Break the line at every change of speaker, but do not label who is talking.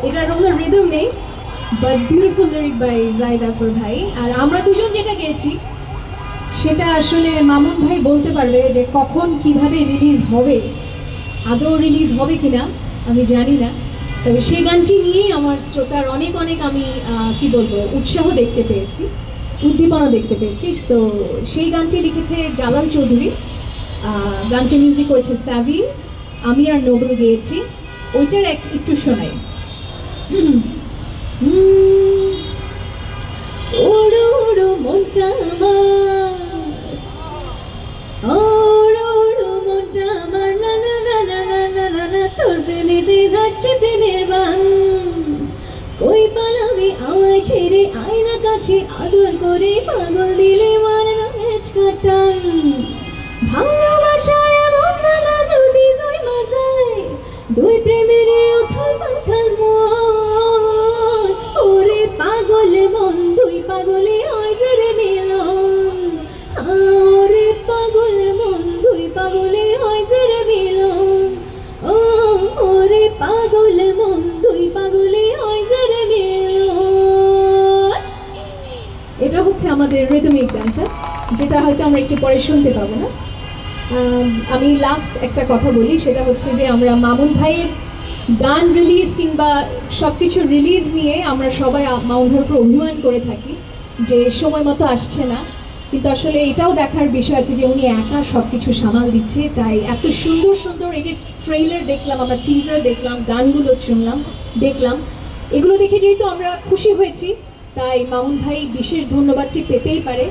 এটার কোনো রিদম নেই, but beautiful lyric by Zahid Akbar ভাই। আর আমরা দুজন যেটা গেয়েছি সেটা আসলে মামুন ভাই বলতে পারবে যে কখন কিভাবে রিলিজ হবে, আদৌ রিলিজ হবে কিনা আমি জানি না, তবে সেই গানটি নিয়েই আমার শ্রোতার অনেক অনেক আমি কি বলবো উৎসাহ দেখতে পেয়েছি, উদ্দীপনা দেখতে পেয়েছি। সো সেই গানটি লিখেছে জালাল চৌধুরী, গানটি মিউজিক করেছে সাবিন, আমি আর নোবেল গেয়েছি। ওইটার একটু শোনাই। ওড়ো ওড়ো মনটা আমার, ওড়ো ওড়ো মনটা আমার, না না না না না না না না, তোর প্রেমেতে যাচ্ছে প্রেমের বান, কই পালাবি আমায় ছেড়ে, আয়না কাছে আদর করে, পাগল দিলে মানে না কাটান, ভালোবাসায় এমন নানা নদী জয় মাঝায়, দুই প্রেমের উথাল পাথাল মন, ওরে পাগল মন, দুই পাগলে হয় যে রে মিলন, ওরে পাগল মন, দুই পাগলে হয় যে রে মিলন, ও ওরে পাগল মন, দুই পাগলে হয় যে রে মিলন। এটা হচ্ছে আমাদের রিদমিক গানটা, যেটা হয়তো আমরা একটু পরে শুনতে পাবো না। আমি লাস্ট একটা কথা বলি, সেটা হচ্ছে যে আমরা মামুন ভাইয়ের গান রিলিজ কিংবা সব কিছু রিলিজ নিয়ে আমরা সবাই মামুন ভাইয়ের উপর অভিমান করে থাকি যে সময় মতো আসছে না, কিন্তু আসলে এটাও দেখার বিষয় আছে যে উনি একা সব কিছু সামাল দিচ্ছে। তাই এত সুন্দর সুন্দর এই যে ট্রেইলার দেখলাম, আমরা টিজার দেখলাম, গানগুলো শুনলাম, দেখলাম, এগুলো দেখে যেহেতু আমরা খুশি হয়েছি, তাই মামুন ভাই বিশেষ ধন্যবাদটি পেতেই পারে।